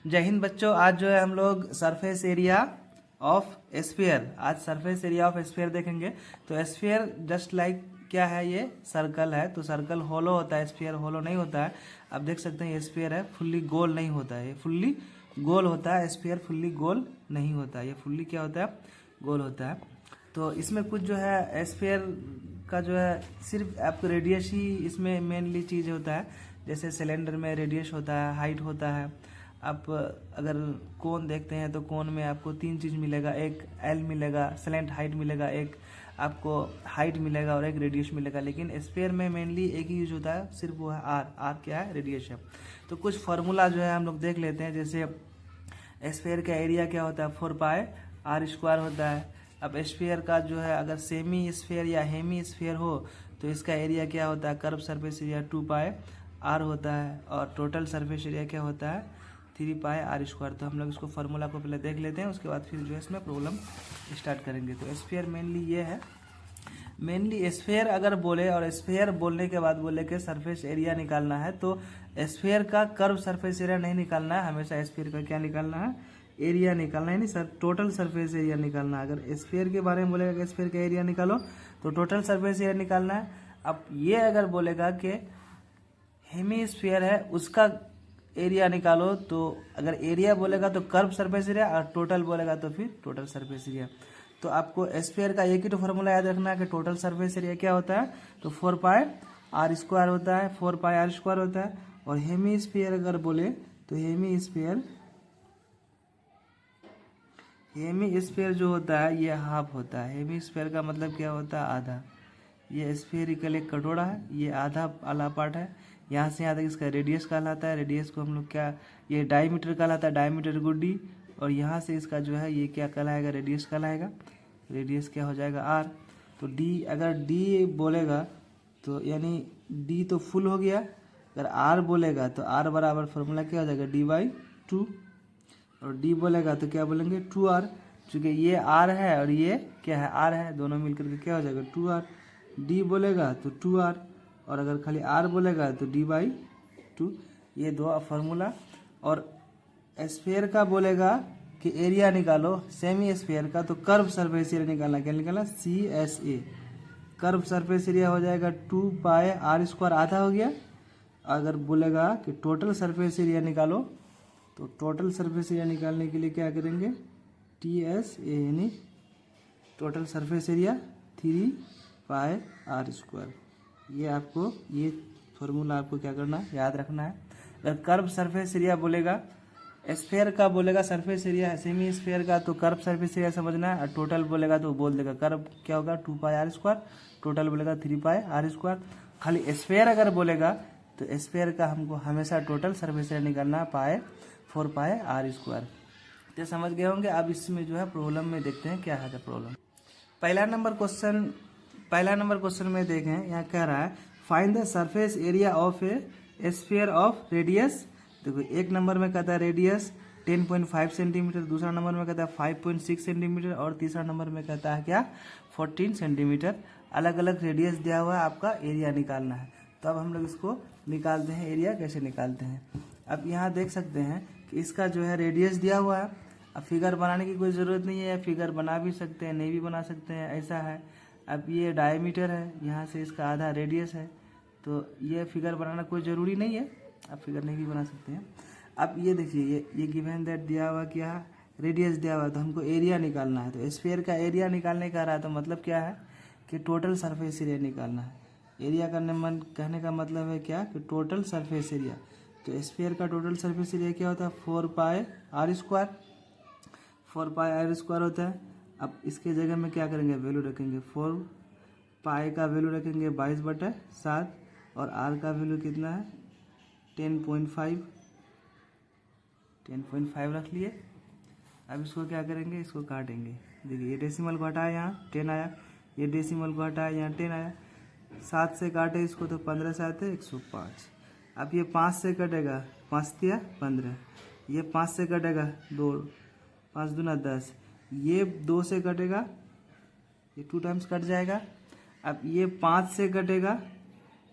जय हिंद बच्चों। आज जो है हम लोग सरफेस एरिया ऑफ स्फीयर, आज सरफेस एरिया ऑफ स्फीयर देखेंगे। तो स्फीयर जस्ट लाइक क्या है, ये सर्कल है। तो सर्कल होलो होता है, स्फीयर होलो नहीं होता है। आप देख सकते हैं ये स्फीयर है, फुल्ली गोल नहीं होता है। ये फुल्ली गोल होता है, स्फीयर फुल्ली गोल नहीं होता है। ये फुल्ली क्या होता है, गोल होता है। तो इसमें कुछ जो है स्फीयर का जो है सिर्फ आपको रेडियस ही इसमें मेनली चीज़ होता है। जैसे सिलेंडर में रेडियस होता है, हाइट होता है। आप अगर कोन देखते हैं तो कोन में आपको तीन चीज़ मिलेगा, एक एल मिलेगा, स्लैंट हाइट मिलेगा, एक आपको हाइट मिलेगा और एक रेडियस मिलेगा। लेकिन स्फीयर में मेनली एक ही यूज होता है, सिर्फ वो है आर। आर क्या है, रेडियस है। तो कुछ फार्मूला जो है हम लोग देख लेते हैं। जैसे स्फीयर का एरिया क्या होता है, 4 पाई आर स्क्वायर होता है। अब स्फीयर का जो है अगर सेमी स्फीयर या हेमी स्फीयर हो तो इसका एरिया क्या होता है, curve surface area 2 pi R होता है। और टोटल सरफेस एरिया क्या होता है, 3 पाई आर स्क्वायर। तो हम लोग इसको फार्मूला को पहले देख लेते हैं, उसके बाद फिर जो है इसमें प्रॉब्लम स्टार्ट करेंगे। तो स्फीयर मेनली ये है। मेनली स्फीयर अगर बोले और स्फीयर बोलने के बाद बोले कि सरफेस एरिया निकालना है, तो स्फीयर का कर्व सरफेस एरिया नहीं निकालना है, हमेशा स्फीयर का क्या निकालना है, एरिया निकालना है। नहीं सर, टोटल सरफेस एरिया निकालना है। अगर स्फीयर के बारे में बोलेगा कि स्फीयर का एरिया निकालो तो टोटल सरफेस एरिया निकालना है। अब ये अगर बोलेगा कि हेमी स्फीयर है उसका एरिया निकालो, तो अगर एरिया बोलेगा तो कर्व सरफेस एरिया और टोटल बोलेगा तो फिर टोटल सरफेस एरिया। तो आपको स्फीयर का एक ही तो फार्मूला याद रखना है कि टोटल सरफेस एरिया क्या होता है, तो 4 पाई आर स्क्वायर होता है, 4 पाई आर स्क्वायर होता है। और हेमी स्फीयर अगर बोले तो हेमी स्फीयर जो होता है ये हाफ होता है। हेमी स्फीयर का मतलब क्या होता है, आधा। ये स्फीयरिकल एक कटोरा है, ये आधा वाला पार्ट है। यहाँ से यहाँ तक इसका रेडियस कहलाता है। रेडियस को हम लोग क्या, ये डायमीटर कहलाता है, डायमीटर गुड्डी। और यहाँ से इसका जो है ये क्या कहलाएगा, रेडियस कहलाएगा। रेडियस क्या हो जाएगा, आर। तो डी, अगर डी बोलेगा तो यानी डी तो फुल हो गया। अगर आर बोलेगा तो आर बराबर फॉर्मूला क्या हो जाएगा, D/2। और डी बोलेगा तो क्या बोलेंगे, 2R। चूँकि ये आर है और ये क्या है, आर है, दोनों मिलकर के क्या हो जाएगा, 2R। डी बोलेगा तो 2R, और अगर खाली आर बोलेगा तो D/2। ये दो फार्मूला। और स्फीयर का बोलेगा कि एरिया निकालो सेमी स्फीयर का, तो कर्व सरफेस एरिया निकालना, क्या निकालना, CSA। कर्व सरफेस एरिया हो जाएगा 2 पाई आर स्क्वायर, आधा हो गया। अगर बोलेगा कि टोटल सरफेस एरिया निकालो, तो टोटल सरफेस एरिया निकालने के लिए क्या करेंगे, TSA यानी total surface area 3 pi are square. ये आपको ये फार्मूला आपको क्या करना है, याद रखना है। अगर कर्व सरफेस एरिया बोलेगा, स्फीयर का बोलेगा सरफेस एरिया सेमी स्फीयर का, तो कर्व सरफेस एरिया समझना है। और टोटल बोलेगा तो बोल देगा कर्व क्या होगा, 2 पाई आर स्क्वायर, टोटल बोलेगा 3 पाई आर स्क्वायर। खाली स्फीयर अगर बोलेगा तो स्फीयर का हमको हमेशा टोटल सरफेस एरिया निकालना है, 4 पाई आर स्क्वायर। तो समझ गए होंगे। अब इसमें जो है प्रॉब्लम में देखते हैं क्या है प्रॉब्लम। पहला नंबर क्वेश्चन में देखें, यहाँ कह रहा है find the surface area of a sphere of radius. देखो एक नंबर में कहता है रेडियस 10.5 सेंटीमीटर, दूसरा नंबर में कहता है 5.6 सेंटीमीटर, और तीसरा नंबर में कहता है क्या, 14 सेंटीमीटर। अलग अलग रेडियस दिया हुआ है, आपका एरिया निकालना है। तो अब हम लोग इसको निकालते हैं, एरिया कैसे निकालते हैं। अब यहाँ देख सकते हैं कि इसका जो है रेडियस दिया हुआ है। अब फिगर बनाने की कोई ज़रूरत नहीं है, फिगर बना भी सकते हैं, नहीं भी बना सकते हैं, ऐसा है। अब ये डायमीटर है, यहाँ से इसका आधा रेडियस है, तो ये फिगर बनाना कोई ज़रूरी नहीं है, आप फिगर नहीं भी बना सकते हैं। अब ये देखिए, ये गिवन दैट दिया हुआ क्या है, रेडियस दिया हुआ है, तो हमको एरिया निकालना है। तो स्फीयर का एरिया निकालने का रहा है, तो मतलब क्या है कि टोटल सरफेस एरिया निकालना है। एरिया कहने का मतलब है क्या, कि टोटल सरफेस एरिया। तो स्फीयर का टोटल सरफेस एरिया क्या होता है, 4 pi are square, 4 pi are square होता है। अब इसके जगह में क्या करेंगे, वैल्यू रखेंगे, 4 पाई का वैल्यू रखेंगे 22/7, और आर का वैल्यू कितना है, 10.5 रख लिए। अब इसको क्या करेंगे, इसको काटेंगे। देखिए ये डेसिमल को हटाया, यहाँ 10 आया, ये डेसिमल को हटाया, यहाँ 10 आया। 7 से काटे इसको तो 15 7 है 105। अब ये 5 से कटेगा, 5 दिया 15, ये 5 से कटेगा 2, 5 दूना 10, ये 2 से कटेगा, ये 2 टाइम्स कट जाएगा। अब ये 5 से कटेगा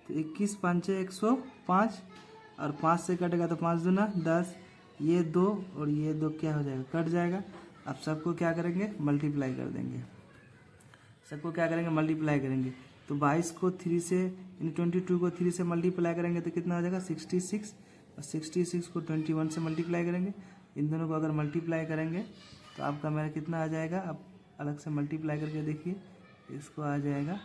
तो 21 5 105, और 5 से कटेगा तो 5 दूना 10, ये 2 और ये 2 क्या हो जाएगा, कट जाएगा। अब सबको क्या करेंगे, मल्टीप्लाई कर देंगे। सबको क्या करेंगे, मल्टीप्लाई करेंगे। तो 22 को 3 से, यानी 22 को 3 से मल्टीप्लाई करेंगे तो कितना हो जाएगा, 66। और 66 को 21 से मल्टीप्लाई करेंगे। इन दोनों को अगर मल्टीप्लाई करेंगे तो आपका मेरा कितना आ जाएगा, अब अलग से मल्टीप्लाई करके देखिए, इसको आ जाएगा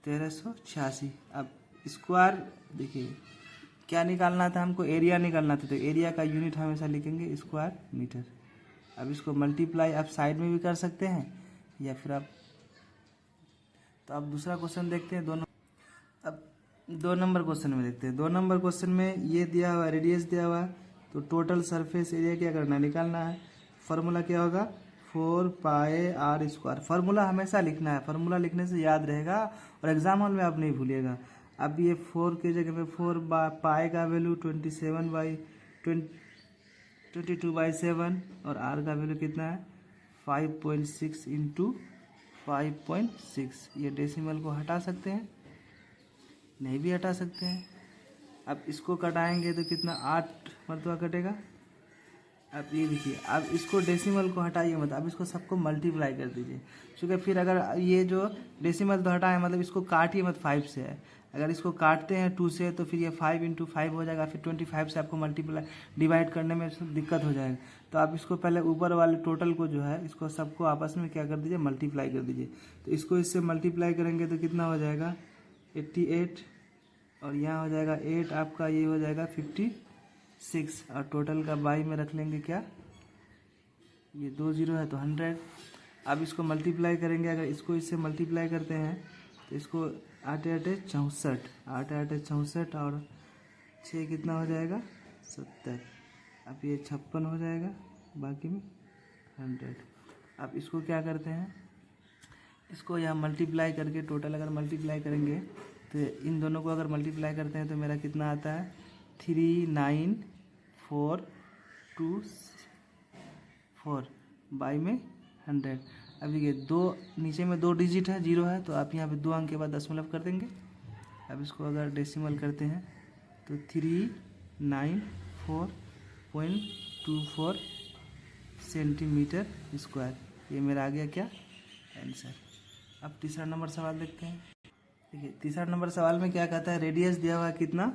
1386। अब स्क्वायर देखिए क्या निकालना था हमको, एरिया निकालना था, तो एरिया का यूनिट हमेशा लिखेंगे स्क्वायर मीटर। अब इसको मल्टीप्लाई आप साइड में भी कर सकते हैं या फिर आप, तो आप दूसरा क्वेश्चन देखते हैं। अब 2 नंबर क्वेश्चन में देखते हैं। 2 नंबर क्वेश्चन में ये दिया हुआ है, रेडियस दिया हुआ है, तो टोटल सरफेस एरिया क्या करना है, निकालना है। फार्मूला क्या होगा, 4 पाई आर स्क्वायर। फार्मूला हमेशा लिखना है, फार्मूला लिखने से याद रहेगा और एग्जाम हॉल में आप नहीं भूलिएगा। अब ये 4 के जगह पे 4 पाई का वैल्यू 22/7 और आर का वैल्यू कितना है 5.6 इंटू 5.6। ये डेसिमल को हटा सकते हैं, नहीं भी हटा सकते हैं। अब इसको कटाएंगे तो कितना 8 मरतबा कटेगा। अब ये देखिए, अब इसको डेसिमल को हटाइए मत, अब इसको सबको मल्टीप्लाई कर दीजिए, क्योंकि फिर अगर ये जो डेसिमल तो हटाए मतलब इसको काटिए मत, 5 से है। अगर इसको काटते हैं 2 से तो फिर ये 5 इंटू 5 हो जाएगा, फिर 25 से आपको मल्टीप्लाई डिवाइड करने में दिक्कत हो जाएगा। तो आप इसको पहले ऊपर वाले टोटल को जो है इसको सबको आपस में क्या कर दीजिए, मल्टीप्लाई कर दीजिए। तो इसको इससे मल्टीप्लाई करेंगे तो कितना हो जाएगा 88, और यहाँ हो जाएगा 8, आपका ये हो जाएगा 56, और टोटल का बाई में रख लेंगे क्या, ये 2 0 है तो 100। अब इसको मल्टीप्लाई करेंगे, अगर इसको इससे मल्टीप्लाई करते हैं तो इसको 8 8 64, 8 8 64 और 6 कितना हो जाएगा 70। अब ये 56 हो जाएगा, बाकी में 100। अब इसको क्या करते हैं, इसको यहाँ मल्टीप्लाई करके टोटल अगर मल्टीप्लाई करेंगे तो इन दोनों को अगर मल्टीप्लाई करते हैं तो मेरा कितना आता है 3942 बाई में 100। अब देखिए 2 नीचे में 2 डिजिट है, 0 है, तो आप यहाँ पे 2 अंक के बाद दशमलव कर देंगे। अब इसको अगर डेसिमल करते हैं तो 394.24 सेंटीमीटर स्क्वायर, ये मेरा आ गया क्या आंसर। अब तीसरा नंबर सवाल देखते हैं। देखिए तीसरा नंबर सवाल में क्या कहता है, रेडियस दिया हुआ है कितना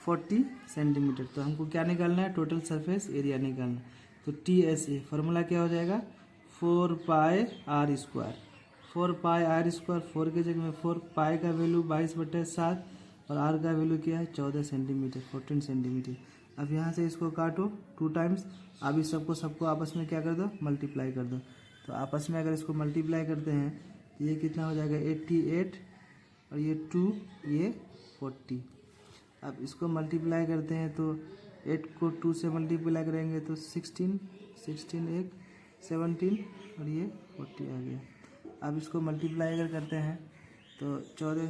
40 सेंटीमीटर, तो हमको क्या निकालना है, टोटल सरफेस एरिया निकालना है। तो TSA फार्मूला क्या हो जाएगा 4 pi are square. 4 pi are square, 4 के जगह में 4, पाई का वैल्यू 22/7 और आर का वैल्यू क्या है 14 सेंटीमीटर, 14 सेंटीमीटर। अब यहाँ से इसको काटो 2 टाइम्स। अब इस सबको आपस में क्या कर दो, मल्टीप्लाई कर दो। तो आपस में अगर इसको मल्टीप्लाई करते हैं तो ये कितना हो जाएगा 88, और ये 2, ये 40। अब इसको मल्टीप्लाई करते हैं तो 8 को 2 से मल्टीप्लाई करेंगे तो 16 1 17 और ये 40 आ गया। अब इसको मल्टीप्लाई अगर करते हैं तो 14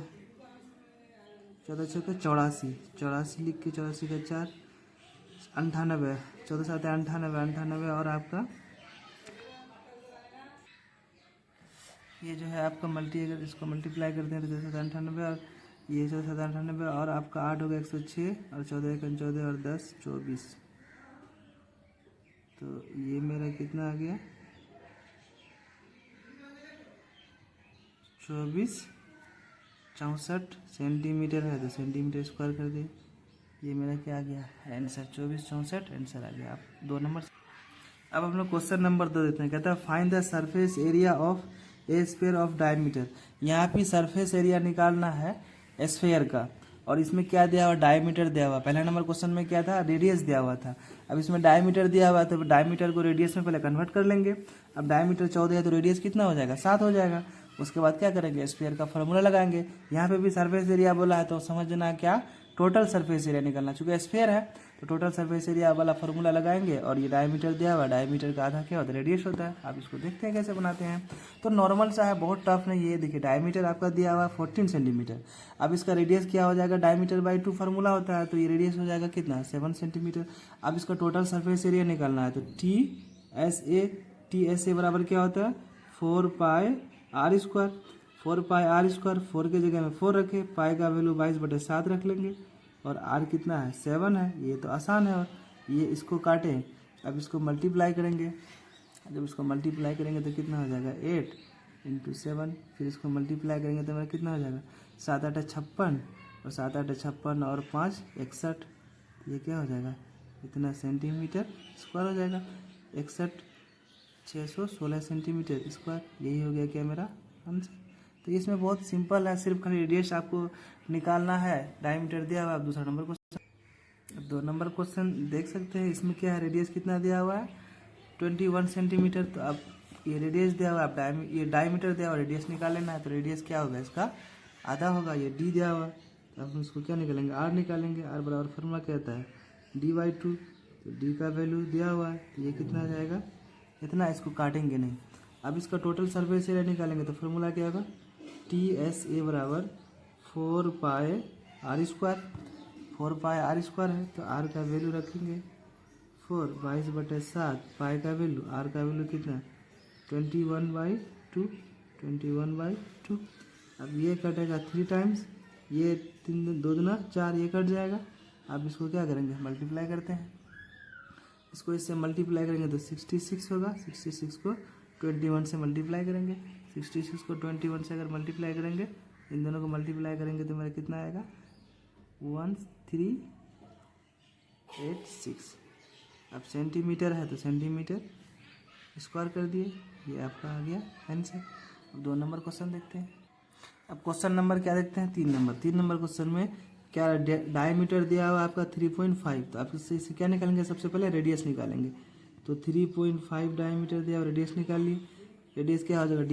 14 84, 84 लिख के 84 का 4 98, 14 7 98 और आपका ये जो है आपका अगर इसको मल्टीप्लाई करते हैं तो 14 7 98 और ये 14 7 98 और आपका 8 होगा 106 और 14 1 14 और 10 24। तो ये मेरा कितना आ गया 24 64 सेंटीमीटर है, तो सेंटीमीटर स्क्वायर कर दिए, ये मेरा क्या आ गया आंसर 24 64 आंसर आ गया। आप 2 नंबर। अब हम लोग क्वेश्चन नंबर 2 देते हैं। कहता है find the surface area of a sphere of diameter. यहाँ पे सरफेस एरिया निकालना है स्फीयर का, और इसमें क्या दिया हुआ डायमीटर दिया हुआ। पहला नंबर क्वेश्चन में क्या था रेडियस दिया हुआ था, अब इसमें डायमीटर दिया हुआ है तो डायमीटर को रेडियस में पहले कन्वर्ट कर लेंगे। अब डायमीटर 14 है तो रेडियस कितना हो जाएगा 7 हो जाएगा। उसके बाद क्या करेंगे स्फीयर का फॉर्मूला लगाएंगे। यहाँ पे भी सरफेस एरिया बोला है तो समझना क्या टोटल सरफेस एरिया निकलना, चूंकि स्फीयर है तो टोटल सरफेस एरिया वाला फॉर्मूला लगाएंगे। और ये डायमीटर दिया हुआ, डायमीटर का आधा क्या होता है रेडियस होता है। आप इसको देखते हैं कैसे बनाते हैं, तो नॉर्मल सा है, बहुत टफ नहीं। ये देखिए डायमीटर आपका दिया हुआ 14 सेंटीमीटर। अब इसका रेडियस क्या हो जाएगा डायमीटर बाई 2 फार्मूला होता है, तो ये रेडियस हो जाएगा कितना 7 सेंटीमीटर। अब इसका टोटल सरफेस एरिया निकालना है तो TSA बराबर क्या होता है 4 pi are square. 4 pi are square, 4 के जगह में 4 रखे, पाई का वैल्यू 22/7 रख लेंगे। और आर कितना है 7 है, ये तो आसान है। और ये इसको काटें, अब इसको मल्टीप्लाई करेंगे, जब इसको मल्टीप्लाई करेंगे तो कितना हो जाएगा 8 × 7, फिर इसको मल्टीप्लाई करेंगे तो मेरा कितना हो जाएगा 7 8 56 और 7 8 56 और 5 61, ये क्या हो जाएगा इतना सेंटीमीटर स्क्वायर हो जाएगा 61 616 सेंटीमीटर स्क्वायर, यही हो गया क्या मेरा आंसर। तो इसमें बहुत सिंपल है, सिर्फ खाली रेडियस आपको निकालना है, डायमीटर दिया हुआ है। आप दूसरा नंबर क्वेश्चन, 2 नंबर क्वेश्चन देख सकते हैं, इसमें क्या है रेडियस कितना दिया हुआ है 21 सेंटीमीटर। तो अब ये रेडियस दिया हुआ है, आप ये डायमीटर दिया हुआ, रेडियस निकाल लेना है। तो रेडियस क्या होगा इसका आधा होगा, ये डी दिया हुआ, तो अब हम इसको क्या निकालेंगे आर निकालेंगे। आर बराबर फॉर्मूला क्या होता है d/2, तो डी का वैल्यू दिया हुआ है, तो ये कितना आ जाएगा इतना, इसको काटेंगे नहीं। अब इसका टोटल सरफेस एरिया निकालेंगे तो फॉर्मूला क्या होगा TSA बराबर 4πr², 4πr² है, तो r का वैल्यू रखेंगे 4 22/7, पाई का वैल्यू r का वैल्यू कितना 21/2, 21/2। अब ये कटेगा 3 टाइम्स, ये 3 2 दूना 4, ये कट जाएगा। अब इसको क्या करेंगे मल्टीप्लाई करते हैं, इसको इससे मल्टीप्लाई करेंगे तो 66 होगा, 66 को 21 से मल्टीप्लाई करेंगे, 66 को 21 से अगर मल्टीप्लाई करेंगे, इन दोनों को मल्टीप्लाई करेंगे तो मेरा कितना आएगा 1386। अब सेंटीमीटर है तो सेंटीमीटर स्क्वायर कर दिए, ये आपका आ गया आंसर। अब 2 नंबर क्वेश्चन देखते हैं। अब क्वेश्चन नंबर क्या देखते हैं 3 नंबर। 3 नंबर क्वेश्चन में क्या डायमीटर दिया हुआ आपका 3.5, तो आप इससे क्या निकालेंगे सबसे पहले रेडियस निकालेंगे। तो 3.5 डायमीटर दिया हुआ, रेडियस निकाल लिए। रेडियस क्या हो जाएगा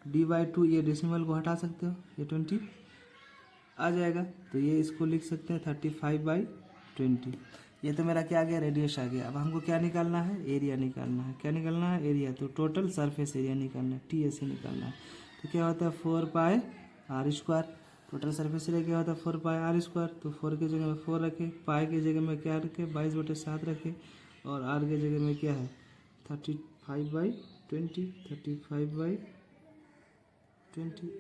d/2, ये डेसिमल को हटा सकते हो, ये 20 आ जाएगा, तो ये इसको लिख सकते हैं 35/20। ये तो मेरा क्या आ गया रेडियस आ गया। अब हमको क्या निकालना है एरिया निकालना है। क्या निकालना है एरिया, तो टोटल सरफेस एरिया निकालना है, TSA निकालना है। तो क्या होता है 4πr², टोटल सरफेस एरिया क्या होता है 4πr²। तो 4 की जगह में 4 रखे, पाई की जगह में क्या रखे 22/7 रखे, और r की जगह में क्या है 35/20, 35/20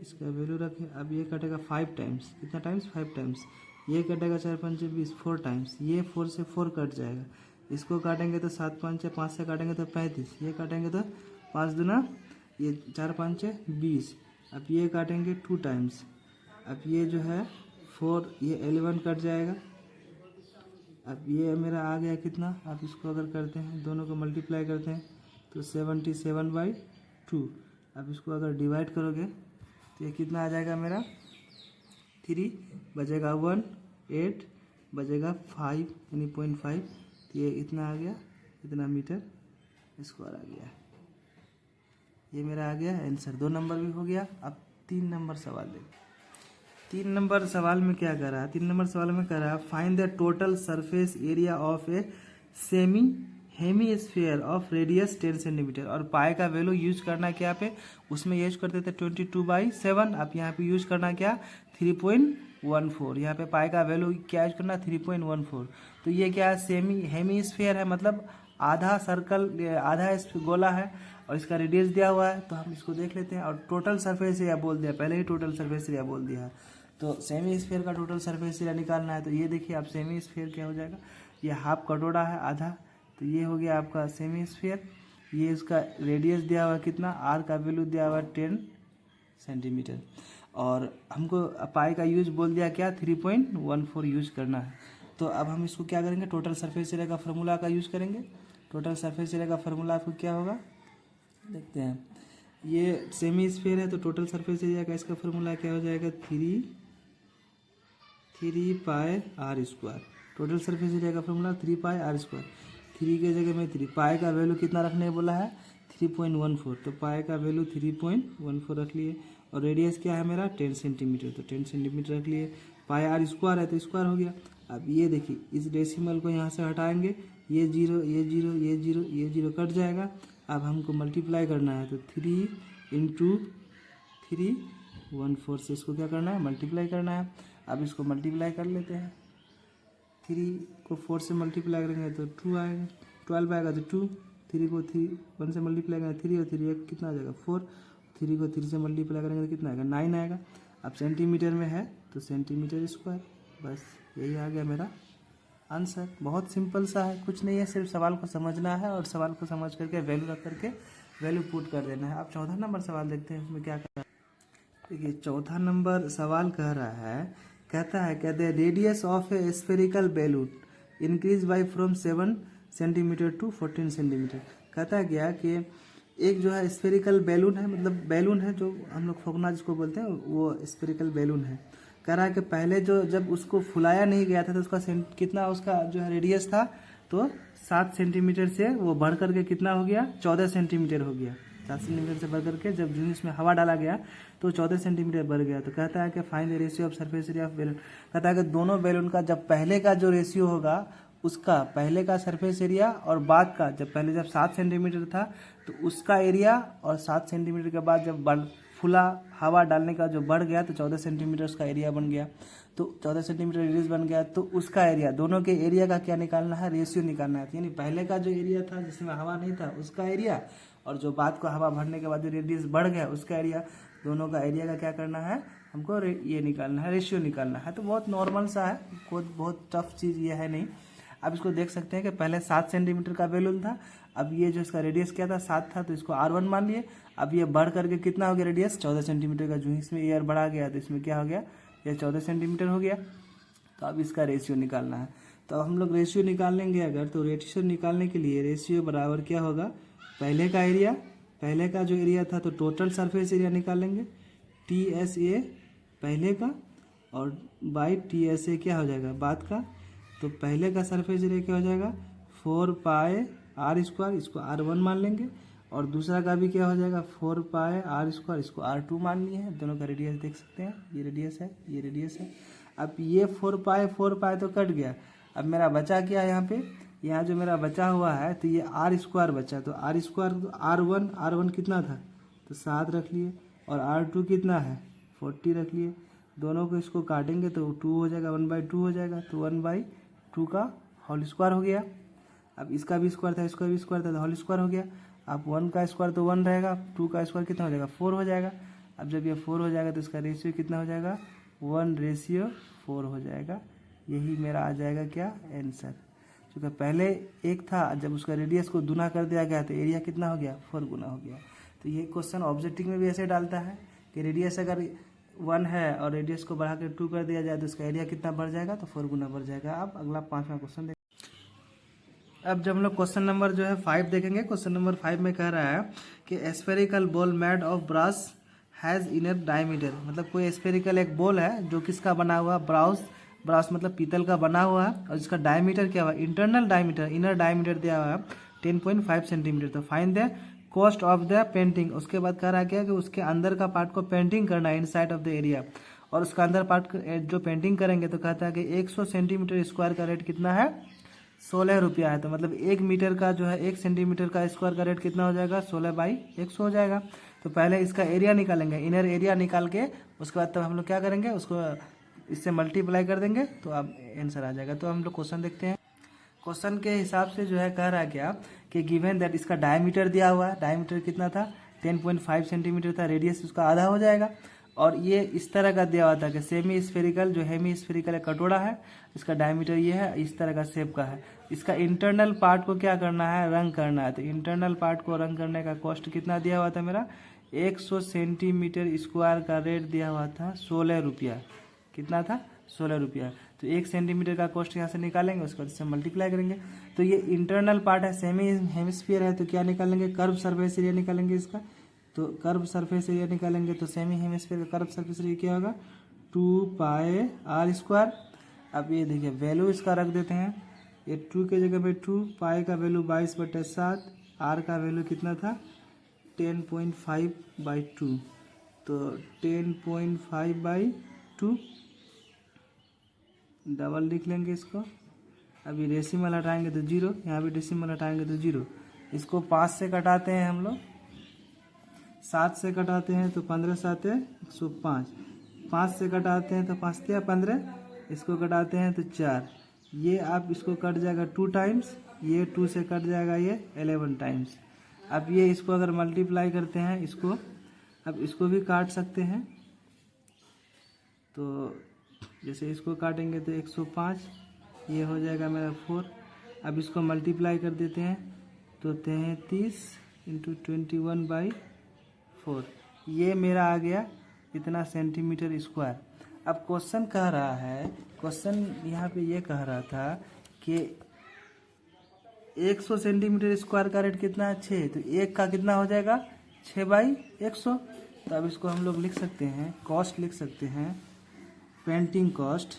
इसका वैल्यू रखें। अब ये कटेगा 5 टाइम्स, कितना टाइम्स 5 टाइम्स, ये कटेगा 4 5 20 4 टाइम्स, ये 4 से 4 कट जाएगा। इसको काटेंगे तो 7 5 5 से काटेंगे तो 35, ये काटेंगे तो 5 दूना, ये 4 5 20। अब ये काटेंगे 2 टाइम्स, अब ये जो है 4, ये 11 कट जाएगा। अब ये मेरा आ गया कितना, आप इसको अगर करते हैं दोनों को मल्टीप्लाई करते हैं तो 77/2। अब इसको अगर डिवाइड करोगे तो ये कितना आ जाएगा मेरा 3 बजेगा 1, 8 बजेगा 5 यानी 0.5, तो ये इतना आ गया, इतना मीटर स्क्वायर आ गया। ये मेरा आ गया आंसर। 2 नंबर भी हो गया। अब 3 नंबर सवाल देखिए। 3 नंबर सवाल में क्या कर रहा है, 3 नंबर सवाल में कर रहा है find the total surface area of a semi hemisphere of radius 10 centimetre. और पाई का वैल्यू यूज करना क्या पे, उसमें यूज करते थे 22/7, आप यहाँ पे यूज करना क्या 3.14। यहाँ पे पाई का वैल्यू क्या यूज करना 3.14। तो ये क्या है सेमी हेमीस्फीयर है, मतलब आधा सर्कल, आधा गोला है, और इसका रेडियस दिया हुआ है। तो हम इसको देख लेते हैं। और टोटल सरफेस एरिया बोल दिया, पहले ही टोटल सरफेस एरिया बोल दिया है। तो सेमी स्फीयर का टोटल सरफेस एरिया निकालना है। तो ये देखिए आप सेमी स्फीयर क्या हो जाएगा, ये हाफ कटोरा है आधा, तो ये हो गया आपका सेमी स्फीयर। ये इसका रेडियस दिया हुआ है कितना, आर का वैल्यू दिया हुआ है 10 सेंटीमीटर, और हमको पाई का यूज बोल दिया क्या 3.14 यूज करना है। तो अब हम इसको क्या करेंगे टोटल सरफेस एरिया का फार्मूला का यूज करेंगे। टोटल सरफेस एरिया का फार्मूला आपको क्या होगा देखते हैं। ये सेमी स्फीयर है तो टोटल सरफेस एरिया का इसका फार्मूला क्या हो जाएगा 3πr²। टोटल सरफेस एरिया का फार्मूला 3πr²। 3 के जगह में 3, पाई का वैल्यू कितना रखने बोला है 3.14, तो पाई का वैल्यू 3.14 रख लिए। और रेडियस क्या है मेरा 10 सेंटीमीटर, तो 10 सेंटीमीटर रख लिए। पाई r² है तो स्क्वायर हो गया। अब ये देखिए इस डेसिमल को यहाँ से हटाएंगे, ये 0 ये 0 ये 0 ये 0 कट जाएगा। अब हमको मल्टीप्लाई करना है, तो 3 × 314 से इसको क्या करना है मल्टीप्लाई करना है। अब इसको मल्टीप्लाई कर लेते हैं, 3 को 4 से मल्टीप्लाई करेंगे तो 2 आएगा, 12 आएगा तो 2, 3 को 1 से मल्टीप्लाई करेंगे 3 और 3 कितना आ जाएगा 4, 3 को 3 से मल्टीप्लाई करेंगे तो कितना आएगा 9 आएगा। अब सेंटीमीटर में है तो सेंटीमीटर स्क्वायर, बस यही आ गया मेरा आंसर। बहुत सिंपल सा है, कुछ नहीं है, सिर्फ सवाल को समझना है और सवाल को समझ करके वैल्यू रख करके वैल्यू पुट कर देना है। अब चौथा नंबर सवाल देखते हैं इसमें क्या कर रहा है। देखिए चौथा नंबर सवाल कह रहा है, कहते हैं radius of a spherical balloon increase by from 7 centimetre to 14 centimetre. कहता है क्या कि एक जो है स्फेरिकल बैलून है, मतलब बैलून है जो हम लोग फोकना जिसको बोलते हैं, वो स्फेरिकल बैलून है। कह रहा है कि पहले जो जब उसको फुलाया नहीं गया था तो उसका कितना उसका जो है रेडियस था, तो 7 सेंटीमीटर से वो बढ़ करके कितना हो गया, 14 सेंटीमीटर हो गया। 7 सेंटीमीटर से बढ़ करके जब जो इसमें हवा डाला गया तो 14 सेंटीमीटर बढ़ गया। तो कहता है कि find the ratio of surface area of balloon. कहता है कि दोनों बैलून का जब पहले का जो रेशियो होगा, उसका पहले का सरफेस एरिया और बाद का, जब 7 सेंटीमीटर था तो उसका एरिया, और 7 सेंटीमीटर के बाद जब फुला हवा डालने का जो बढ़ गया तो 14 सेंटीमीटर उसका एरिया बन गया। तो 14 सेंटीमीटर रेडियस बन गया, तो उसका एरिया, दोनों के एरिया का क्या निकालना है, रेशियो निकालना है। यानी पहले का जो एरिया था जिसमें हवा नहीं था उसका एरिया, और जो बाद को हवा भरने के बाद जो रेडियस बढ़ गया उसका एरिया, दोनों का एरिया का क्या करना है हमको, ये निकालना है, रेशियो निकालना है। तो बहुत नॉर्मल सा है, कोई बहुत टफ चीज़ ये है नहीं। अब इसको देख सकते हैं कि पहले 7 सेंटीमीटर का बैलून था, अब ये जो इसका रेडियस क्या था 7 था, तो इसको R1 मान लिए। अब ये बढ़ करके कितना हो गया रेडियस, 14 सेंटीमीटर का, जो इसमें एयर बढ़ा गया तो इसमें क्या हो गया, ये 14 सेंटीमीटर हो गया। तो अब इसका रेशियो निकालना है। तो अब हम लोग रेशियो निकालेंगे अगर, तो रेशियो निकालने के लिए रेशियो बराबर क्या होगा, पहले का एरिया, पहले का जो एरिया था तो टोटल सरफेस एरिया निकालेंगे, TSA पहले का, और बाई TSA क्या हो जाएगा बाद का। तो पहले का सरफेस एरिया क्या हो जाएगा 4 पाए R स्क्वायर, इसको R1 मान लेंगे, और दूसरा का भी क्या हो जाएगा 4 पाए R स्क्वायर, इसको R2 मान लिए हैं। दोनों का रेडियस देख सकते हैं, ये रेडियस है, ये रेडियस है। अब ये 4 पाए तो कट गया, अब मेरा बचा क्या है यहाँ पे, यहाँ जो मेरा बचा हुआ है तो ये R स्क्वायर बचा, तो R स्क्वायर तो R1 कितना था तो 7 रख लिए, और R2 कितना है 40 रख लिए। दोनों को इसको काटेंगे तो 2 हो जाएगा, 1/2 हो जाएगा, तो 1/2 का होल स्क्वायर हो गया। अब इसका भी स्क्वायर था, इसका भी स्क्वायर था, तो होल स्क्वायर हो गया। अब 1 का स्क्वायर तो 1 रहेगा, 2 का स्क्वायर कितना हो जाएगा 4 हो जाएगा। अब जब ये 4 हो जाएगा तो इसका रेशियो कितना हो जाएगा 1:4 हो जाएगा। यही मेरा आ जाएगा क्या आंसर। क्योंकि पहले 1 था, जब उसका रेडियस को गुना कर दिया गया तो एरिया कितना हो गया 4 गुना हो गया। तो ये क्वेश्चन ऑब्जेक्टिव में भी ऐसे डालता है कि रेडियस अगर 1 है और रेडियस को बढ़ा कर 2 कर दिया जाए तो उसका एरिया कितना बढ़ जाएगा, तो 4 गुना बढ़ जाएगा। अब अगला 5वां क्वेश्चन देखें। अब जब हम लोग क्वेश्चन नंबर जो है 5 देखेंगे, क्वेश्चन नंबर 5 में कह रहा है कि spherical ball made of brass has inner diameter. मतलब कोई स्फेरिकल एक बॉल है जो किसका बना हुआ, ब्रास मतलब पीतल का बना हुआ है, और इसका डायमीटर क्या हुआ, इंटरनल डायमीटर, इनर डायमीटर दिया हुआ है 10.5 सेंटीमीटर। तो find the cost of the painting. उसके बाद कह रहा है क्या कि उसके अंदर का पार्ट को पेंटिंग करना है इनसाइड ऑफ द एरिया, और उसका अंदर पार्ट जो पेंटिंग करेंगे तो कहता है कि 100 सेंटीमीटर स्क्वायर का रेट कितना है 16 रुपया है। तो मतलब 1 मीटर का जो है 1 सेंटीमीटर का स्क्वायर का रेट कितना हो जाएगा 16/100 हो जाएगा। तो पहले इसका एरिया निकालेंगे, इनर एरिया निकाल के उसके बाद तब हम लोग क्या करेंगे, उसको इससे मल्टीप्लाई कर देंगे तो अब आंसर आ जाएगा। तो हम लोग क्वेश्चन देखते हैं। क्वेश्चन के हिसाब से जो है कह रहा है क्या कि गिवन दैट इसका डायमीटर दिया हुआ है, डायमीटर कितना था 10.5 सेंटीमीटर था, रेडियस उसका आधा हो जाएगा। और ये इस तरह का दिया हुआ था कि सेमी स्फेरिकल, जो हेमी स्फेरिकल कटोरा है, इसका डायमीटर ये है, इस तरह का शेप का है। इसका इंटरनल पार्ट को क्या करना है, रंग करना है। तो इंटरनल पार्ट को रंग करने का कॉस्ट कितना दिया हुआ था मेरा 100 सेंटीमीटर स्क्वायर का रेट दिया हुआ था 16 रुपया। कितना था 16 रुपया। तो 1 सेंटीमीटर का कॉस्ट यहाँ से निकालेंगे, उसके बाद इससे मल्टीप्लाई करेंगे। तो ये इंटरनल पार्ट है, सेमी हेमिस्फीयर है, तो क्या निकालेंगे कर्व सरफेस एरिया निकालेंगे इसका। तो कर्व सरफेस एरिया निकालेंगे तो सेमी हेमिस्फीयर का कर्व सरफेस एरिया क्या होगा 2 पाए R स्क्वायर। अब ये देखिए वैल्यू इसका रख देते हैं, ये 2 के जगह पे 2, पाए का वैल्यू 22/7, R का वैल्यू कितना था 10.5/2, तो 10.5/2 डबल लिख लेंगे इसको। अभी डेसिमल हटाएंगे तो 0, यहाँ भी डेसिमल हटाएंगे तो 0। इसको 5 से कटाते हैं हम लोग, 7 से कटाते हैं तो 15 7 105, 5 से कटाते हैं तो 5 15, इसको कटाते हैं तो 4। ये आप इसको कट जाएगा 2 टाइम्स, ये 2 से कट जाएगा ये 11 टाइम्स। अब ये इसको अगर मल्टीप्लाई करते हैं इसको, अब इसको भी काट सकते हैं तो जैसे इसको काटेंगे तो 105, ये हो जाएगा मेरा 4। अब इसको मल्टीप्लाई कर देते हैं तो 33 × 21/4, ये मेरा आ गया इतना सेंटीमीटर स्क्वायर। अब क्वेश्चन कह रहा है, क्वेश्चन यहाँ पे ये कह रहा था कि 100 सेंटीमीटर स्क्वायर का रेट कितना है 6, तो एक का कितना हो जाएगा 6/100। तो अब इसको हम लोग लिख सकते हैं, कॉस्ट लिख सकते हैं, painting cost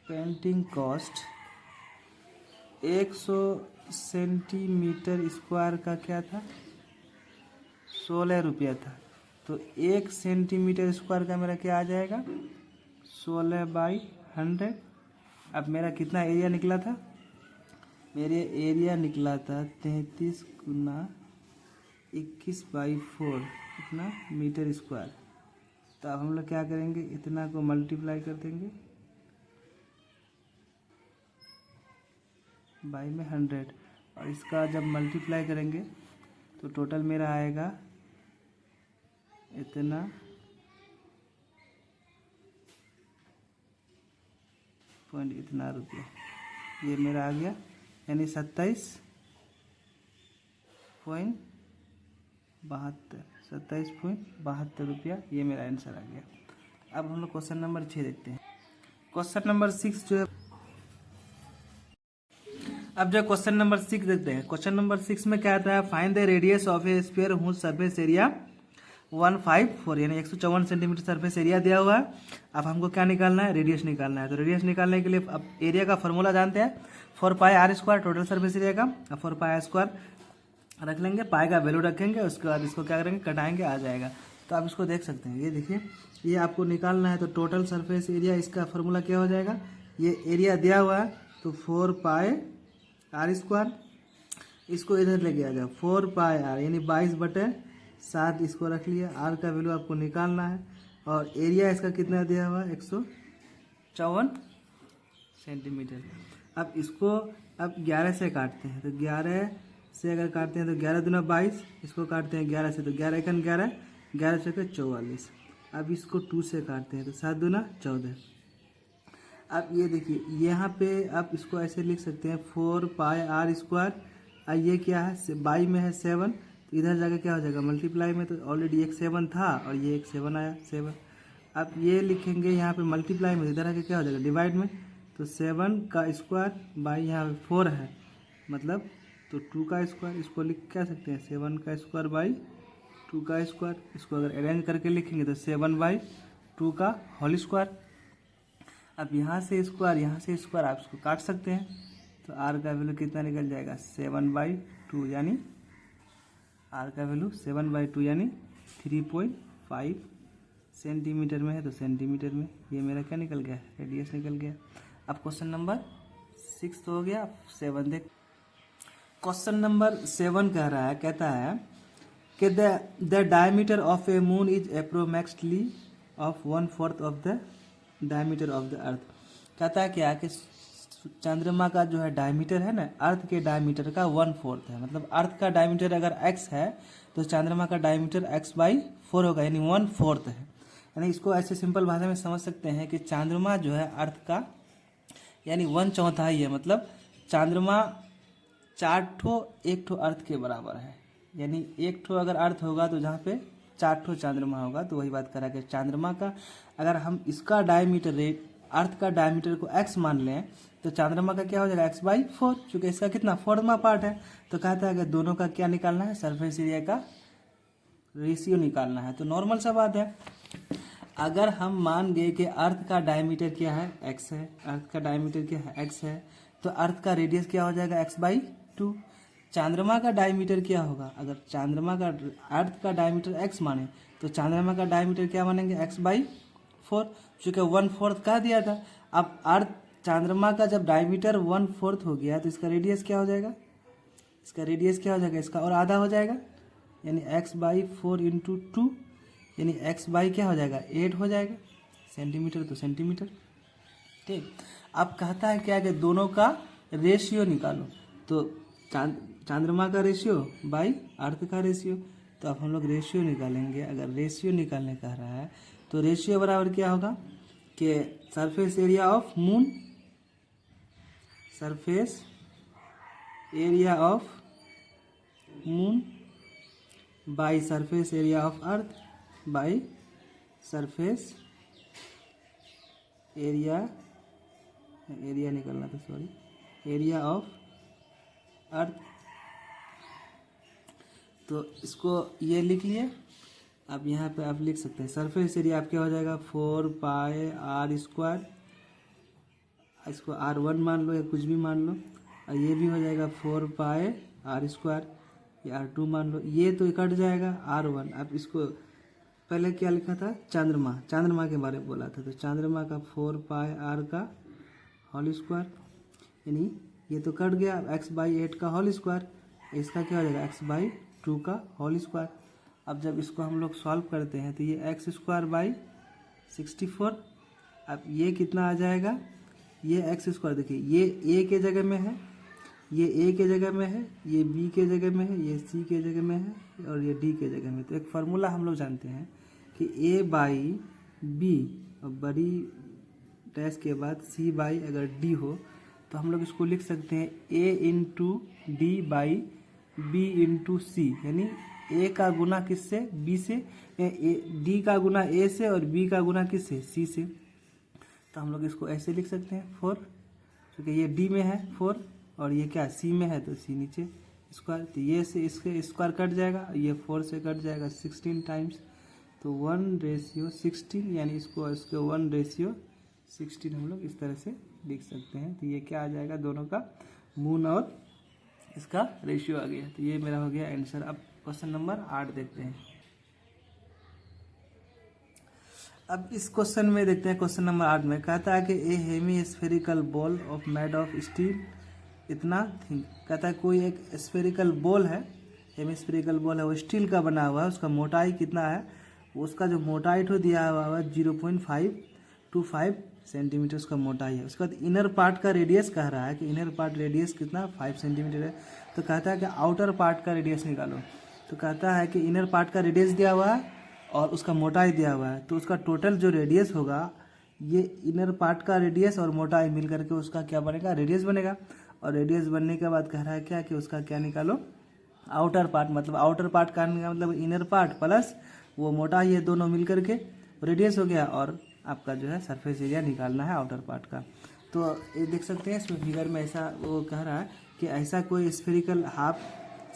painting cost 100 centimetre square का क्या था 16 रुपया था। तो 1 सेंटीमीटर स्क्वायर का मेरा क्या आ जाएगा 16/100। अब मेरा कितना एरिया निकला था, मेरे एरिया निकला था 33 × 21/4 इतना मीटर स्क्वायर। तो अब हम लोग क्या करेंगे, इतना को मल्टीप्लाई कर देंगे बाई में 100, और इसका जब मल्टीप्लाई करेंगे तो टोटल मेरा आएगा इतना पॉइंट इतना रुपया, ये मेरा आ गया यानी 27.72 रुपया, ये मेरा आंसर आ गया। अब हम लोग क्वेश्चन नंबर 6 देखते हैं। क्वेश्चन नंबर 6 जो है, अब जो क्वेश्चन नंबर 6 देखते हैं। क्वेश्चन नंबर 6 में क्या आता है, find the radius of a sphere whose surface area 154, यानी 154 सेंटीमीटर सरफेस एरिया दिया हुआ है। अब हमको क्या निकालना है, रेडियस निकालना है। तो रेडियस निकालने के लिए अब एरिया का फॉर्मूला जानते हैं, 4πr² टोटल सरफेस एरिया का। अब 4πr² रख लेंगे, पाई का वैल्यू रखेंगे, उसके बाद इसको क्या करेंगे, कटाएंगे, आ जाएगा। तो आप इसको देख सकते हैं, ये देखिए, ये आपको निकालना है। तो टोटल सरफेस एरिया, इसका फॉर्मूला क्या हो जाएगा, ये एरिया दिया हुआ है तो 4πr², इसको इधर लेके आ जाओ, 4πr यानी 22/7, इसको रख लिया। आर का वैल्यू आपको निकालना है, और एरिया इसका कितना दिया हुआ है 154 सेंटीमीटर। अब इसको अब 11 से काटते हैं, तो 11 से अगर काटते हैं तो 11 दूना 22, इसको काटते हैं 11 से तो 11 × 11, 11 से 44। अब इसको 2 से काटते हैं तो 7 दूना 14। अब ये देखिए, यहाँ पे आप इसको ऐसे लिख सकते हैं 4πr², और ये क्या है, बाई में है 7, तो इधर जाकर क्या हो जाएगा, मल्टीप्लाई में तो ऑलरेडी एक 7 था और ये एक 7 आया 7। अब ये लिखेंगे यहाँ पे मल्टीप्लाई में, इधर आके क्या हो जाएगा, डिवाइड में, तो 7 का स्क्वायर बाई यहाँ पे 4 है, मतलब तो 2 का स्क्वायर, इसको लिख क्या सकते हैं 7 का स्क्वायर बाई 2 का स्क्वायर। इसको अगर अरेंज करके लिखेंगे तो 7/2 का होल स्क्वायर। अब यहाँ से स्क्वायर, यहाँ से स्क्वायर, आप इसको काट सकते हैं। तो आर का वैल्यू कितना निकल जाएगा 7/2, यानी आर का वैल्यू 7/2 यानी 3.5 सेंटीमीटर में है, तो सेंटीमीटर में ये मेरा क्या निकल गया, रेडियस निकल गया। अब क्वेश्चन नंबर 6 तो हो गया, 7 देख। क्वेश्चन नंबर 7 कह रहा है, कहता है कि the diameter of A moon is approximately of 1/4 of the diameter of the earth. कहता है क्या कि चंद्रमा का जो है डायमीटर है ना, अर्थ के डायमीटर का 1/4 है। मतलब अर्थ का डायमीटर अगर x है तो चंद्रमा का डायमीटर x/4 होगा, यानी 1/4 है। यानी इसको ऐसे सिंपल भाषा में समझ सकते हैं कि चंद्रमा जो है अर्थ का यानी 1/4 है। मतलब चंद्रमा 4 ठो 1 ठो अर्थ के बराबर है। यानी 1 ठो अगर अर्थ होगा तो जहाँ पे 4 ठो चंद्रमा होगा। तो वही बात करा कि चंद्रमा का अगर हम इसका डायमीटर अर्थ का डायमीटर को x मान लें तो चंद्रमा का क्या हो जाएगा x/4, क्योंकि इसका कितना 4वां पार्ट है। तो कहता है कि दोनों का क्या निकालना है, सरफेस एरिया का रेशियो निकालना है। तो नॉर्मल सा बात है, अगर हम मान गए कि अर्थ का डायमीटर क्या है x है, अर्थ का डायमीटर क्या है x है, तो अर्थ का रेडियस क्या हो जाएगा x/2। चंद्रमा का डायमीटर क्या होगा, अगर चंद्रमा का अर्थ का डायमीटर x माने तो चंद्रमा का डायमीटर क्या मानेंगे x/4, चूँकि 1/4 कह दिया था। अब अर्थ चंद्रमा का जब डायमीटर 1/4 हो गया तो इसका रेडियस क्या हो जाएगा, इसका रेडियस क्या हो जाएगा, इसका और आधा हो जाएगा, यानी x/4 × 2 यानी x/ क्या हो जाएगा 8 हो जाएगा, सेंटीमीटर तो सेंटीमीटर। ठीक, अब कहता है क्या कि दोनों का रेशियो निकालो। तो चंद्रमा का रेशियो बाई अर्थ का रेशियो, तो अब हम लोग रेशियो निकालेंगे। अगर रेशियो निकालने कह रहा है तो रेशियो बराबर क्या होगा कि surface area of moon, surface area of moon by surface area of earth by surface area निकालना था, सॉरी, एरिया ऑफ अर्थ। तो इसको ये लिख लिए। अब यहाँ पे आप लिख सकते हैं सरफेस एरिया आप क्या हो जाएगा 4 पाई आर स्क्वायर, इसको R1 मान लो या कुछ भी मान लो, और ये भी हो जाएगा 4 पाई आर स्क्वायर, या R2 मान लो, ये तो कट जाएगा R1। अब इसको पहले क्या लिखा था चंद्रमा के बारे में बोला था, तो चंद्रमा का 4 पाई आर का होल स्क्वायर, यानी ये तो कट गया। x/8 का होल स्क्वायर, इसका क्या हो जाएगा x/2 का होल स्क्वायर। अब जब इसको हम लोग सॉल्व करते हैं तो ये x²/64। अब ये कितना आ जाएगा, ये x², देखिए ये a के जगह में है, ये a के जगह में है, ये b के जगह में है, ये c के जगह में है, और ये d के जगह में। तो एक फार्मूला हम लोग जानते हैं कि a/b और बड़ी डैश के बाद c/ अगर d हो तो हम लोग इसको लिख सकते हैं a × d/b × c, यानी a का गुना किससे, b से, d का गुना a से और b का गुना किससे, c से। तो हम लोग इसको ऐसे लिख सकते हैं 4, क्योंकि ये d में है 4 और ये क्या c में है, तो c नीचे स्क्वायर, तो ये से इसके स्क्वायर कट जाएगा, ये 4 से कट जाएगा 16 टाइम्स, तो 1/16, यानी इसको इसके 1/16 हम लोग इस तरह से लिख सकते हैं। तो ये क्या आ जाएगा, दोनों का मून और इसका रेशियो आ गया। तो ये मेरा हो गया आंसर। अब क्वेश्चन नंबर 8 देखते हैं। अब इस क्वेश्चन में देखते हैं, क्वेश्चन नंबर 8 में कहता है कि a hemispherical ball of made of steel इतना थिंक, कहता है कोई एक स्फेरिकल बॉल है, हेमी स्फेरिकल बॉल है, वो स्टील का बना हुआ है, उसका मोटाई कितना है, उसका जो मोटाई तो दिया हुआ है 0.525 सेंटीमीटर उसका मोटाई है। उसके बाद इनर पार्ट का रेडियस कह रहा है कि इनर पार्ट रेडियस कितना 5 सेंटीमीटर है। तो कहता है कि आउटर पार्ट का रेडियस निकालो। तो कहता है कि इनर पार्ट का रेडियस दिया हुआ है और उसका मोटाई दिया हुआ है, तो उसका टोटल जो रेडियस होगा, ये इनर पार्ट का रेडियस और मोटाई मिल करके उसका क्या बनेगा, रेडियस बनेगा। और रेडियस बनने के बाद कह रहा है क्या कि उसका क्या निकालो, आउटर पार्ट, मतलब आउटर पार्ट का मतलब इनर पार्ट प्लस वो मोटाई है, दोनों मिल करके रेडियस हो गया, और आपका जो है सरफेस एरिया निकालना है आउटर पार्ट का। तो ये देख सकते हैं इसमें फिगर में ऐसा वो कह रहा है कि ऐसा कोई स्फेरिकल हाफ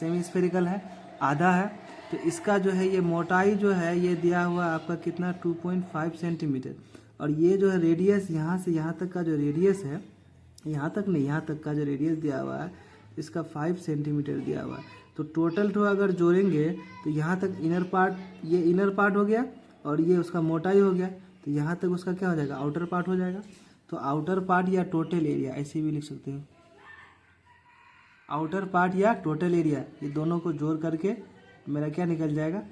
सेमी स्फेरिकल है, आधा है, तो इसका जो है ये मोटाई जो है ये दिया हुआ आपका कितना 2.5 सेंटीमीटर, और ये जो है रेडियस यहाँ से यहाँ तक का जो रेडियस है, यहाँ तक नहीं, यहाँ तक का जो रेडियस दिया हुआ है इसका 5 सेंटीमीटर दिया हुआ है। तो टोटल तो अगर जोड़ेंगे तो यहाँ तक इनर पार्ट, ये इनर पार्ट हो गया और ये उसका मोटाई हो गया, तो यहाँ तक उसका क्या हो जाएगा, आउटर पार्ट हो जाएगा। तो आउटर पार्ट या टोटल एरिया ऐसे भी लिख सकते हो, आउटर पार्ट या टोटल एरिया, ये दोनों को जोड़ करके मेरा क्या निकल जाएगा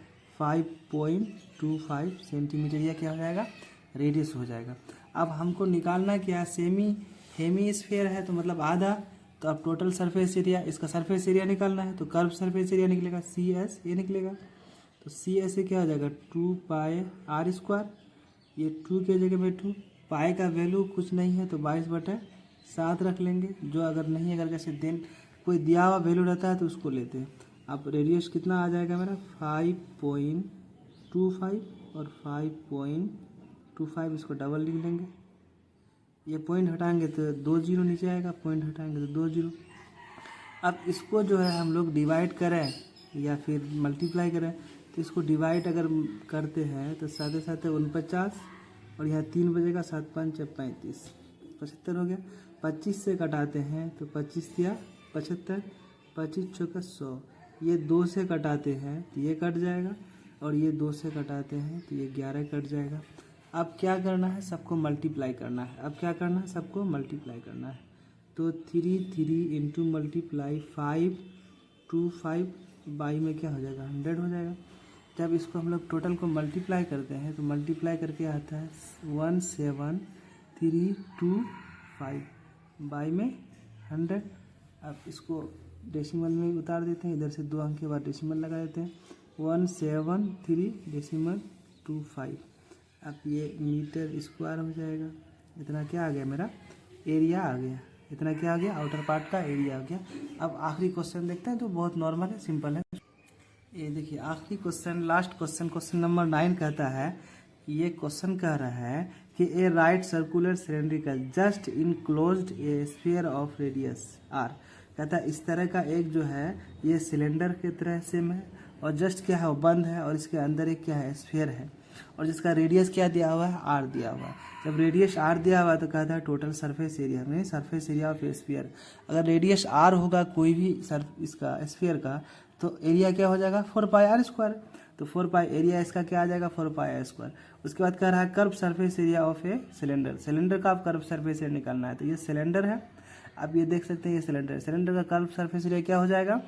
5.25 सेंटीमीटर, यह क्या हो जाएगा, रेडियस हो जाएगा। अब हमको निकालना क्या, हेमी स्फीयर है तो मतलब आधा, तो अब टोटल सरफेस एरिया, इसका सरफेस एरिया निकालना है, तो कर्व सरफेस एरिया निकलेगा CS, ये निकलेगा। तो CS से क्या हो जाएगा 2 पाई आर स्क्वायर, ये 2 के जगह में 2, पाई का वैल्यू कुछ नहीं है तो 22/7 रख लेंगे, जो अगर नहीं अगर कैसे दिन कोई दिया हुआ वैल्यू रहता है तो उसको लेते हैं। अब रेडियस कितना आ जाएगा मेरा 5.25 और 5.25, इसको डबल लिख लेंगे, ये पॉइंट हटाएंगे तो 2 जीरो नीचे आएगा, पॉइंट हटाएंगे तो 2 जीरो। अब इसको जो है हम लोग डिवाइड करें या फिर मल्टीप्लाई करें, तो इसको डिवाइड अगर करते हैं तो साथ साथ 49 और यहाँ 3 बजेगा, 7 5 35, 75 हो गया। 25 से कटाते हैं तो 25 या 75, 25 चौका 100, ये 2 से कटाते हैं तो ये कट जाएगा, और ये 2 से कटाते हैं तो ये 11 कट जाएगा। अब क्या करना है, सबको मल्टीप्लाई करना है। अब क्या करना है, सबको मल्टीप्लाई करना है। तो 3 इंटू मल्टीप्लाई 525 बाई में क्या हो जाएगा 100 हो जाएगा। जब इसको हम लोग टोटल को मल्टीप्लाई करते हैं तो मल्टीप्लाई करके आता है 17325 बाई में 100। अब इसको डेसिमल में उतार देते हैं, इधर से 2 अंक के बाद डेसिमल लगा देते हैं, 1730.25। अब ये मीटर स्क्वायर हो जाएगा। इतना क्या आ गया, मेरा एरिया आ गया। इतना क्या आ गया, आउटर पार्ट का एरिया आ गया। अब आखिरी क्वेश्चन देखते हैं, जो बहुत नॉर्मल है, सिंपल है। ये देखिए आखिरी question, last question, question number 9 कहता है, ये क्वेश्चन कह रहा है कि a right circular cylindrical just enclosed a sphere of radius r. कहता है इस तरह का एक जो है ये सिलेंडर की तरह सेम है, और जस्ट क्या है, वो बंद है, और इसके अंदर एक क्या है, स्फीयर है, और जिसका रेडियस क्या दिया हुआ है, आर दिया हुआ है। जब रेडियस आर दिया हुआ है तो कहता है टोटल सरफेस एरिया में, सरफेस एरिया ऑफ स्फीयर। अगर रेडियस आर होगा कोई भी इसका स्फीयर का, तो एरिया क्या हो जाएगा, 4πr²। तो 4π एरिया इसका क्या आ जाएगा, 4πr²। उसके बाद कह रहा है curve surface area of a cylinder. Cylinder का आप कर्व सरफेस एरिया निकालना है। तो ये सिलेंडर है, आप ये देख सकते हैं, ये सिलेंडर है। सिलेंडर का कर्व सरफेस एरिया क्या हो जाएगा,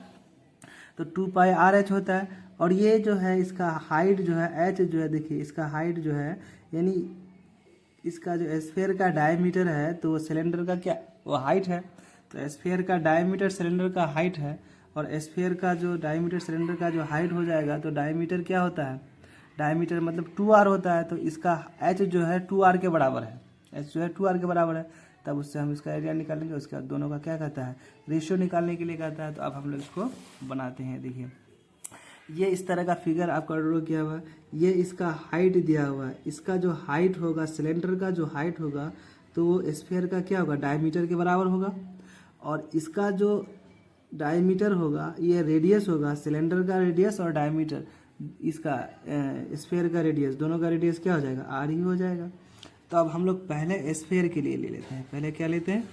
तो 2πrh होता है। और ये जो है इसका हाइट जो है, h जो है, देखिए इसका हाइट जो है, यानी इसका जो स्फीयर का डायमीटर है, तो सिलेंडर का क्या, वो हाइट है। तो स्फीयर का डायमीटर सिलेंडर का हाइट है, और स्फीयर का जो डायमीटर सिलेंडर का जो हाइट हो जाएगा, तो डायमीटर क्या होता है, डायमीटर मतलब 2r होता है। तो इसका h जो है 2r के बराबर है, h जो है 2r के बराबर है। तब उससे हम इसका एरिया निकालेंगे। उसके बाद दोनों का क्या कहता है, रेशियो निकालने के लिए कहता है। तो अब हम लोग इसको बनाते हैं। देखिए ये इस तरह का फिगर आपका ड्रॉ किया हुआ है। ये इसका हाइट दिया हुआ है। इसका जो हाइट होगा, सिलेंडर का जो हाइट होगा, तो वो स्फीयर का क्या होगा, डायमीटर के बराबर होगा। और इसका जो डायमीटर होगा, ये रेडियस होगा, सिलेंडर का रेडियस और डायमीटर, इसका स्फीयर का रेडियस, दोनों का रेडियस क्या हो जाएगा, आर ही हो जाएगा। तो अब हम लोग पहले स्फीयर के लिए ले लेते हैं। पहले क्या लेते हैं,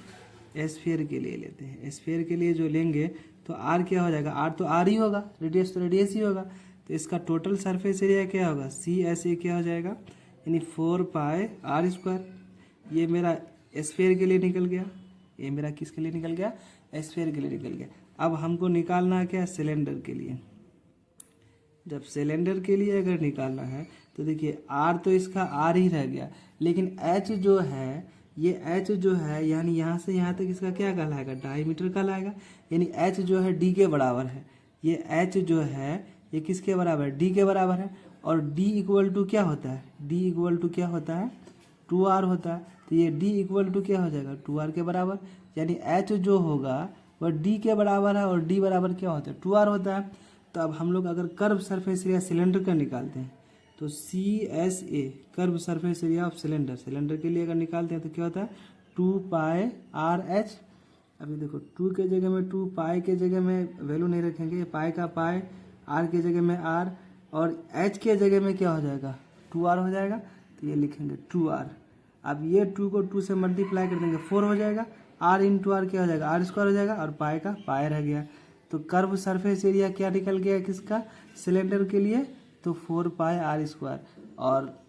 स्फीयर के लिए लेते हैं। स्फीयर के लिए जो लेंगे तो आर क्या हो जाएगा, आर तो आर ही होगा, रेडियस तो रेडियस ही होगा। तो इसका टोटल सरफेस एरिया क्या होगा, CSA क्या हो जाएगा, यानी 4πr²। ये मेरा स्फीयर के लिए निकल गया, ये मेरा किसके लिए निकल गया, स्फीयर के लिए निकल गया। अब हमको निकालना है क्या, सिलेंडर के लिए। जब सिलेंडर के लिए अगर निकालना है तो देखिए आर तो इसका आर ही रह गया, लेकिन एच जो है, ये एच जो है, यानी यहाँ से यहाँ तक इसका क्या कहलाएगा, डायमीटर कहलाएगा। यानी एच जो है डी के बराबर है। ये एच जो है ये किसके बराबर है, डी के बराबर है। और डी इक्वल टू क्या होता है, डी इक्वल टू क्या होता है, 2r होता है। तो ये डी इक्वल टू क्या हो जाएगा, 2r के बराबर। यानी एच जो होगा वह डी के बराबर है, और डी बराबर क्या होता है, 2r होता है। तो अब हम लोग अगर कर्व सरफेस एरिया सिलेंडर का निकालते हैं, तो CSA curve surface area of cylinder, cylinder के लिए अगर निकालते हैं तो क्या होता है, 2πrh। अभी देखो 2 के जगह में 2, पाई के जगह में वैल्यू नहीं रखेंगे, पाई का पाई, r के जगह में r, और h के जगह में क्या हो जाएगा, 2r हो जाएगा। तो ये लिखेंगे 2r। अब ये 2 को 2 से मल्टीप्लाई कर देंगे, 4 हो जाएगा। r इंटू आर क्या हो जाएगा, r² हो जाएगा, और पाई का पाई रह गया। तो कर्व सरफेस एरिया क्या निकल गया किसका, सिलेंडर के लिए, तो 4πr²। और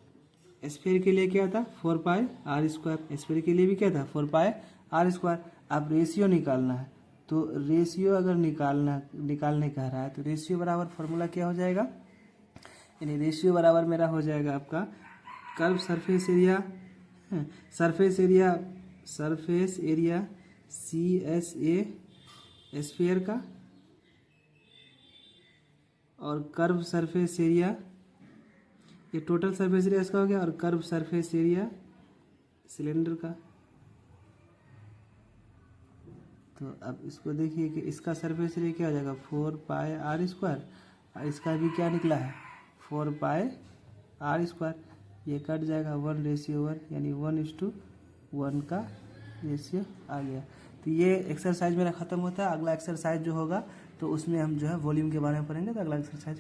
स्फीयर के लिए क्या था, 4πr²। स्फीयर के लिए भी क्या था, 4πr²। अब रेशियो निकालना है, तो रेशियो अगर निकालने कह रहा है, तो रेशियो बराबर फॉर्मूला क्या हो जाएगा, यानी रेशियो बराबर मेरा हो जाएगा आपका curve surface area, surface area CSA sphere का, और कर्व सरफेस एरिया, ये टोटल सरफेस एरिया इसका हो गया, और कर्व सरफेस एरिया सिलेंडर का। तो अब इसको देखिए कि इसका सरफेस एरिया क्या हो जाएगा, 4πr², और इसका भी क्या निकला है, 4πr²। ये कट जाएगा 1:1, यानी 1:1 का रेशियो आ गया। तो ये एक्सरसाइज मेरा ख़त्म होता है। अगला एक्सरसाइज जो होगा तो उसमें हम जो है वॉल्यूम के बारे में पढ़ेंगे। तो अगला एक्सरसाइज